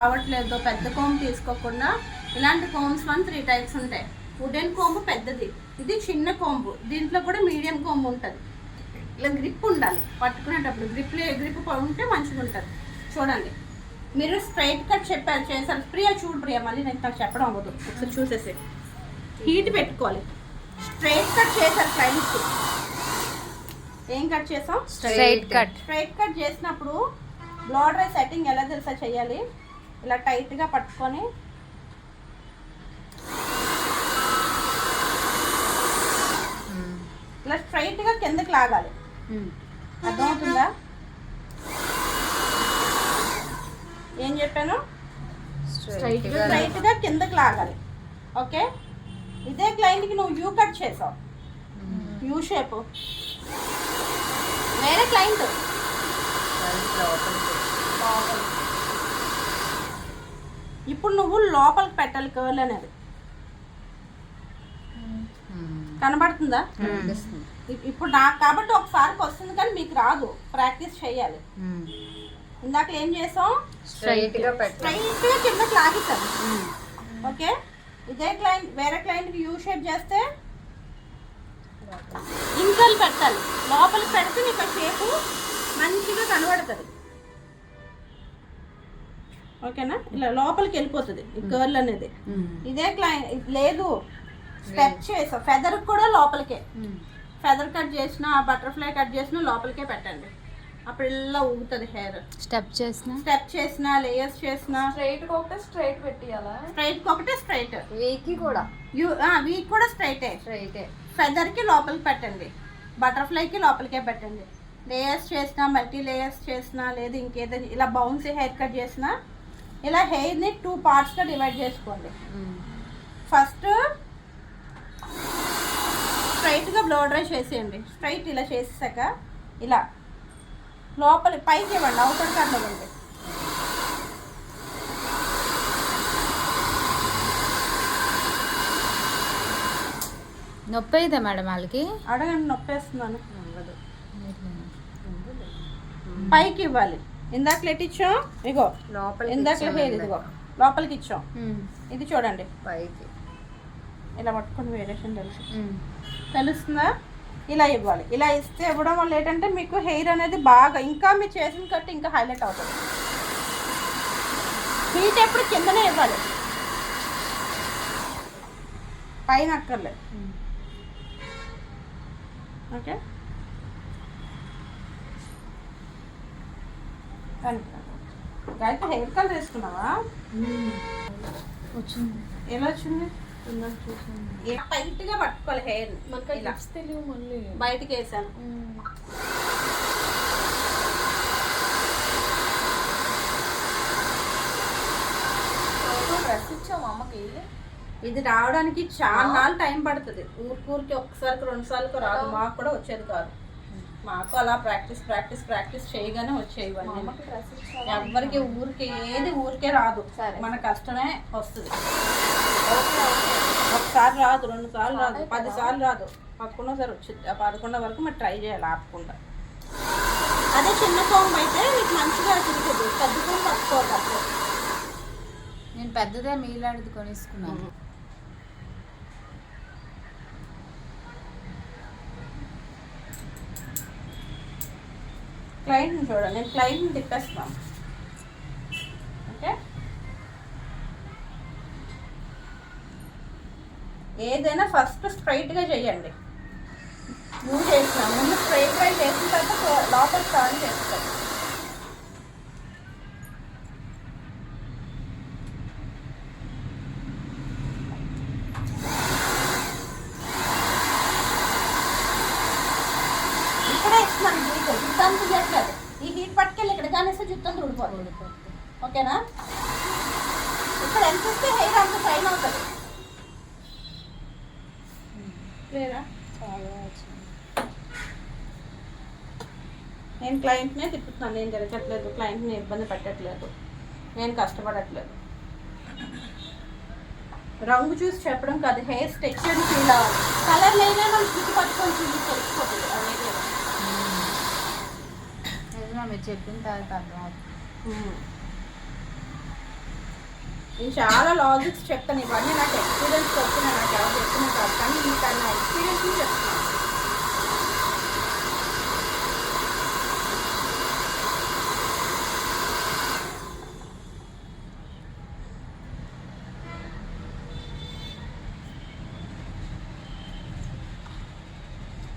రావట్లేదు, పెద్ద కోమ్ తీసుకోకుండా ఇలాంటి కోమ్స్ 3 టైప్స్ ఉంటాయి. వుడెన్ కోంబు పెద్దది, ఇది చిన్న కోంబు. దీంట్లో కూడా మీడియం కోంబు ఉంటుంది. ఇలా గ్రిప్ ఉండాలి పట్టుకునేటప్పుడు, గ్రిప్ ఉంటే మంచిగా ఉంటుంది. చూడండి, మీరు స్ట్రైట్ కట్ చేశారు ప్రియా. చూడు ప్రియా, మళ్ళీ నేను నాకు చెప్పడం అవ్వదు, ఒకసారి చూసేసి. హీట్ పెట్టుకోవాలి. స్ట్రైట్ కట్ చేశారు క్లయింట్స్. ఏం కట్ చేసాం? స్ట్రైట్ కట్ చేసినప్పుడు బ్లో డ్రై సెట్టింగ్ ఎలా తెలుసా చేయాలి? ఇలా టైట్గా పట్టుకొని ఇలా స్ట్రైట్గా కిందకి లాగాలి. అర్థమవుతుందా ఏం చెప్పాను? స్ట్రైట్గా కిందకి లాగాలి. ఓకే, ఇదే క్లయింట్కి నువ్వు యూ కట్ చేసావు, యూ షేప్. వేరే క్లయింట్ ఇప్పుడు నువ్వు లోపలికి పెట్టాలి. కర్ల్ అనేది కనబడుతుందా? ఇప్పుడు నాకు కాబట్టి ఒకసారికి వస్తుంది, కానీ మీకు రాదు. ప్రాక్టీస్ చేయాలి. ఇందాక ఏం చేసాం? స్ట్రైట్ గా కిందకి లాగిస్తాను. ఓకే, ఇదే క్లయింట్ వేరే క్లయింట్కి యూ షేప్ చేస్తే ఇంకల్ పెట్టాలి. లోపలికి పెడితే నీకు ఆ షేపు మంచిగా కనబడుతుంది. ఓకేనా? ఇలా లోపలికి వెళ్ళిపోతుంది ఈ కర్ల్ అనేది. ఇదే క్లయింట్ లేదు, స్టెప్ చేసా ఫెదర్ కూడా లోపలికే. ఫెదర్ కట్ చేసినా, బటర్ఫ్లై కట్ చేసినా లోపలికే పెట్టండి. అప్పుడు ఇలా ఊగుతుంది హెయిర్. స్టెప్ చేసిన లేయర్స్ చేసిన స్ట్రైట్ పెట్టియాలా? స్ట్రైట్ వీక్ కూడా వీక్ కూడా స్ట్రైటే. ఫెదర్ కి లోపలికి పెట్టండి, బటర్ఫ్లైకి లోపలికే పెట్టండి. లేయర్స్ చేసినా, మల్టీ లేయర్స్ చేసినా, లేదు ఇంకేదైనా ఇలా బౌన్సీ హెయిర్ కట్ చేసినా, ఇలా హెయిర్ని 2 పార్ట్స్గా డివైడ్ చేసుకోండి. ఫస్ట్ స్ట్రైట్గా బ్లో డ్రై చేసేయండి. స్ట్రైట్ ఇలా చేసాక ఇలా లోపలి పైకి ఇవ్వండి, అవుటర్ కార్లో ఇవ్వండి. నొప్పి అయితే మేడం వాళ్ళకి అడగండి, నొప్పేస్తున్నాను. పైకి ఇవ్వాలి. ఇందాక లెట్ ఇచ్చాం, ఇగో ఇందాక హెయిర్ ఇదిగో లోపలికి ఇచ్చాం. ఇది చూడండి పైకి ఇలా పట్టుకొని వేరియేషన్ తెలుస్తుందా? ఇలా ఇవ్వాలి. ఇలా ఇవ్వడం వల్ల ఏంటంటే మీకు హెయిర్ అనేది బాగా ఇంకా మీరు చేసిన కట్ ఇంకా హైలైట్ అవుతుంది. హీట్ ఎప్పుడు కిందనే ఇవ్వాలి, పైన అక్కర్లేదు. ఓకే, గాయత్రి హెయిర్ కలర్ వేసుకున్నావా? వచ్చింది. ఎలా వచ్చింది? టైట్ గా పట్టుకోవాలి హెయిర్. తెలియదు, మళ్ళీ బయటకి వేసాను. డ్రెస్ ఇచ్చాము అమ్మకి. ఇది రావడానికి చాలా టైం పడుతుంది. ఊరికి ఒకసారికి 2 సార్లు రాదు. మాకు కూడా వచ్చేది కాదు. మాకు అలా ప్రాక్టీస్ చేయగానే వచ్చేవి. ఎవరికి ఊరికే రాదు. మన కష్టమే వస్తుంది. ఒకసారి రాదు, 2 సార్లు రాదు, 10 సార్లు రాదు, 11సారి వచ్చింది. 11 వరకు మరి ట్రై చేయాలి ఆపకుండా. అదే చిన్న కోంబు అయితే మీకు మంచిగా తిరుగుతుంది. పెద్ద కోంబు పట్టుకోవాలి. అప్పుడు నేను పెద్దదే మీలాడిది కొనేసుకున్నాను. క్లయింట్ని చూడండి, నేను క్లయింట్ని తిప్పేస్తున్నాను. ఓకే, ఏదైనా ఫస్ట్ స్ట్రైట్గా చేయండి. మూవ్ చేసిన ముందు స్ట్రైట్గా చేసిన తర్వాత లోపల టర్న్ చేస్తాను. ఇక్కడే ఇస్తున్నాను హీట్, జుత్తాన్ని తీయట్లేదు. ఈ హీట్ పట్టుకెళ్ళి ఇక్కడ కానిస్తే జుత్తం తుడిపోతుంది. ఓకేనా? ఇక్కడ ఎంత ఇస్తే హెయిర్ అంత ఫైన్ అవుతుంది. లేదా నేను క్లయింట్నే తిప్పుతున్నాను. నేను జరగట్లేదు, క్లయింట్ని ఇబ్బంది పెట్టట్లేదు, నేను కష్టపడట్లేదు. రంగు చూసి చెప్పడం కాదు, హెయిర్ టెక్స్చర్ ఫీల్ అవ్వాలి. కలర్ లేదే మనం జుట్టు పట్టుకొని చూసి తెలిసిపోతుంది. అనేది మీరు చెప్పిన తర్వాత అర్థం అవుతుంది. నేను చాలా లాజిక్స్ చెప్తాను, ఇవన్నీ నాకు ఎక్స్పీరియన్స్ చెప్తున్నా, నాకు ఎవరు చెప్తున్నా కాదు, కానీ మీకు నా ఎక్స్పీరియన్స్ చెప్తున్నాను.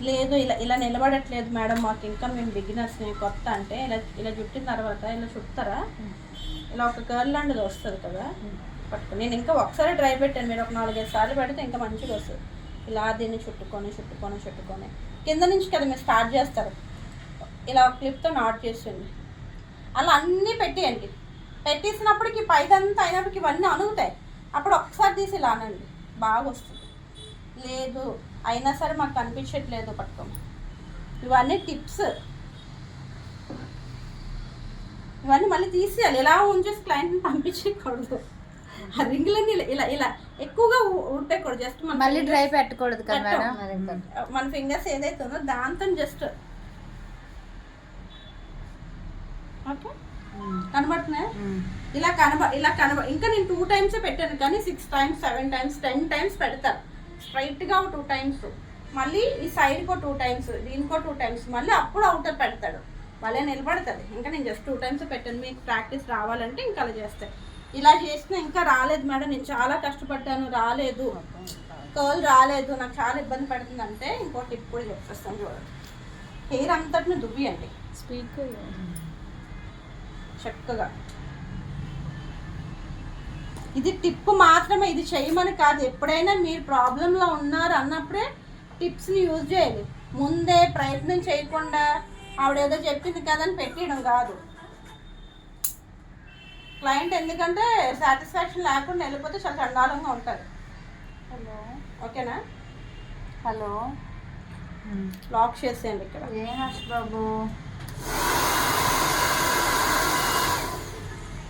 లేదు ఇలా ఇలా నిలబడట్లేదు మేడం, మాకు ఇంకా మేము బిగినర్స్ కొత్త అంటే ఇలా ఇలా చుట్టిన తర్వాత ఇలా చుడతారా, ఇలా ఒక కర్ల్ లాంటిది వస్తుంది కదా పట్టుకొని. నేను ఇంకా ఒకసారి ట్రై పెట్టాను, మీరు ఒక 4-5 సార్లు పెడితే ఇంకా మంచిగా వస్తుంది. ఇలా దీన్ని చుట్టుకొని కింద నుంచి కదా మీరు స్టార్ట్ చేస్తారు, ఇలా ఒక క్లిప్తో నాట్ చేసేయండి. అలా అన్నీ పెట్టేయండి. పెట్టేసినప్పటికి పైదంతా అయినప్పటికి ఇవన్నీ అనుగుతాయి. అప్పుడు ఒకసారి తీసి ఇలా అనండి, బాగా వస్తుంది. లేదు అయినా సరే మాకు కనిపించట్లేదు పట్టుకోండి. ఇవన్నీ టిప్స్, ఇవన్నీ మళ్ళీ తీసేయాలి. ఇలా ఉంచేసి క్లయింట్ని పంపించకూడదు. ఆ రింగులన్నీ ఇలా ఇలా ఎక్కువగా ఊడిపోయకూడదు. జస్ట్ మళ్ళీ డ్రై పెట్టకూడదు కదా మేడం. మన ఫింగర్స్ ఏదైతే ఉందో దాంతో జస్ట్ ఓకే కనబడుతున్నాయి. ఇలా ఇంకా నేను 2 టైమ్స్ పెట్టాను, కానీ 6 టైమ్స్ 7 టైమ్స్ 10 టైమ్స్ పెడతాను. స్ట్రైట్గా 2 టైమ్స్, మళ్ళీ ఈ సైడ్కో 2 టైమ్స్, దీనికో 2 టైమ్స్, మళ్ళీ అప్పుడు అవుటర్ పెడతాడు, మళ్ళీ నిలబడుతుంది. ఇంకా నేను జస్ట్ 2 టైమ్స్ పెట్టాను. మీకు ప్రాక్టీస్ రావాలంటే ఇంకా అలా చేస్తాయి. ఇలా చేసినా ఇంకా రాలేదు మేడం, నేను చాలా కష్టపడ్డాను, రాలేదు, కర్ల్ రాలేదు, నాకు చాలా ఇబ్బంది పడుతుంది అంటే ఇంకో టిప్ కూడా చెప్పేస్తాను చూడండి. హెయిర్ అంతటిని దువ్వియండి స్పీకర్ చక్కగా. ఇది టిప్ మాత్రమే, ఇది చేయమని కాదు. ఎప్పుడైనా మీరు ప్రాబ్లంలో ఉన్నారు అన్నప్పుడే టిప్స్ని యూజ్ చేయాలి. ముందే ప్రయత్నం చేయకుండా ఆవిడేదో చెప్పింది కదని పెట్టేయడం కాదు. క్లయింట్ ఎందుకంటే సాటిస్ఫాక్షన్ లేకుండా వెళ్ళిపోతే చాలా చండాలంగా ఉంటుంది. హలో ఓకేనా? హలో లాక్ చేసేయండి ఇక్కడ. ఏ హర్ష్ బాబు,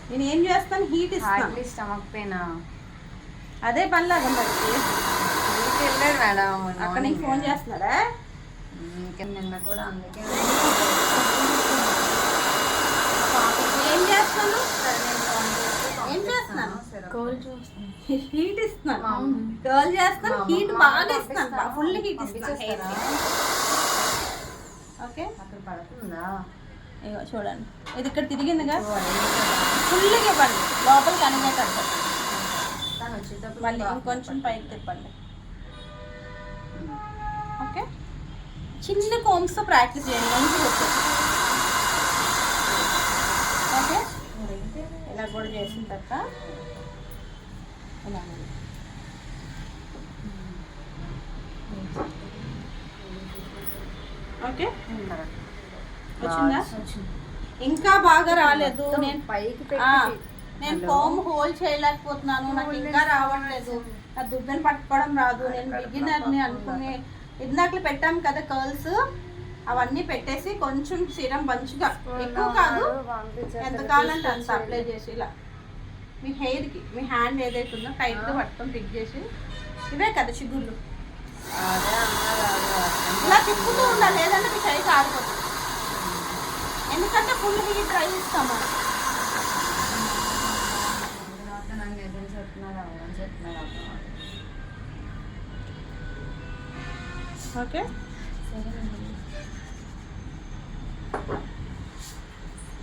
నేను ఏం చేస్తాను, హీట్ ఇస్తాను. స్టమక్ పెయిన్ అదే పనిలాగా మరి వెళ్ళాడు మేడం. అక్కడ నీకు ఫోన్ చేస్తున్నారా? నిన్న కూడా అందుకే ఏం చేస్తాను, ఏం చేస్తున్నాను, హీట్ ఇస్తున్నాను, కర్ల్ చేస్తాను, హీట్ బాగా ఇస్తాను, ఫుల్ హీట్ ఇస్తాను. ఓకే అక్కడ పడుతుందా? ఇగో చూడండి, ఇది ఇక్కడ తిరిగిందిగా, ఫుల్గా ఇవ్వండి, లోపలికి అనేటట్టు. మళ్ళీ ఇంకొంచెం పైకి తిప్పండి. ఓకే, చిన్న కోమ్స్తో ప్రాక్టీస్ చేయండి, మంచిగా వస్తుంది. ఓకే, ఇలా కూడా చేసిన తర్వాత ఇలా ఓకే వచ్చిందా? ఇంకా బాగా రాలేదు, నేను నేను కోమ్ హోల్ చేయలేకపోతున్నాను, నాకు ఇంకా రావట్లేదు, నా దుబ్బెని పట్టుకోవడం రాదు, నేను బిగినర్ని అనుకునే ఇందాకలు పెట్టాం కదా కర్ల్స్, అవన్నీ పెట్టేసి కొంచెం సీరం మంచిగా, ఎక్కువ కాదు, ఎంత కావాలంటే అంత అప్లై చేసి ఇలా మీ హెయిర్కి, మీ హ్యాండ్ ఏదైతే ఉందో టైట్గా పట్టుకొని పిక్ చేసి, ఇవే కదా చిగుళ్ళు, ఇలా తిప్పుతూ ఉండాలి, లేదంటే మీ చేయి కారిపోతుంది. ఎందుకంటే ఫుల్ హీట్ డ్రై ఇస్తాం మనం. ఓకే,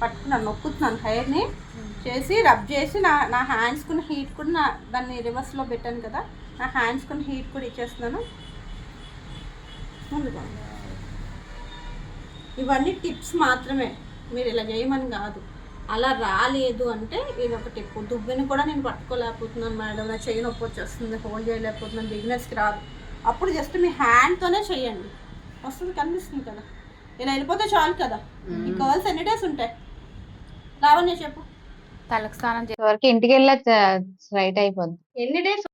పట్టుకున్నాను, నొక్కుతున్నాను హెయిర్ని చేసి రబ్ చేసి నా హ్యాండ్స్కున్న హీట్ కూడా దాన్ని రివర్స్లో పెట్టాను కదా, నా హ్యాండ్స్కున్న హీట్ కూడా ఇచ్చేస్తున్నాను ముందుగా. ఇవన్నీ టిప్స్ మాత్రమే, మీరు ఇలా చేయమని కాదు. అలా రాలేదు అంటే ఇది ఒక టిప్. దువ్వెని కూడా నేను పట్టుకోలేకపోతున్నాను మేడం, నా చేయి నొప్పి వచ్చేస్తుంది, హోల్డ్ చేయలేకపోతున్నాను, బిగినర్స్కి రాదు. అప్పుడు జస్ట్ మీ హ్యాండ్తోనే చేయండి, వస్తుంది, కనిపిస్తుంది కదా, ఇలా వెళ్ళిపోతే చాలు కదా. ఈ కర్ల్స్ ఎన్ని డేస్ ఉంటాయి లావణ్య చెప్పు? తలకు స్నానం చేసే వరకు ఇంటికి వెళ్ళాక రైట్ అయిపోద్ది. ఎన్ని డేస్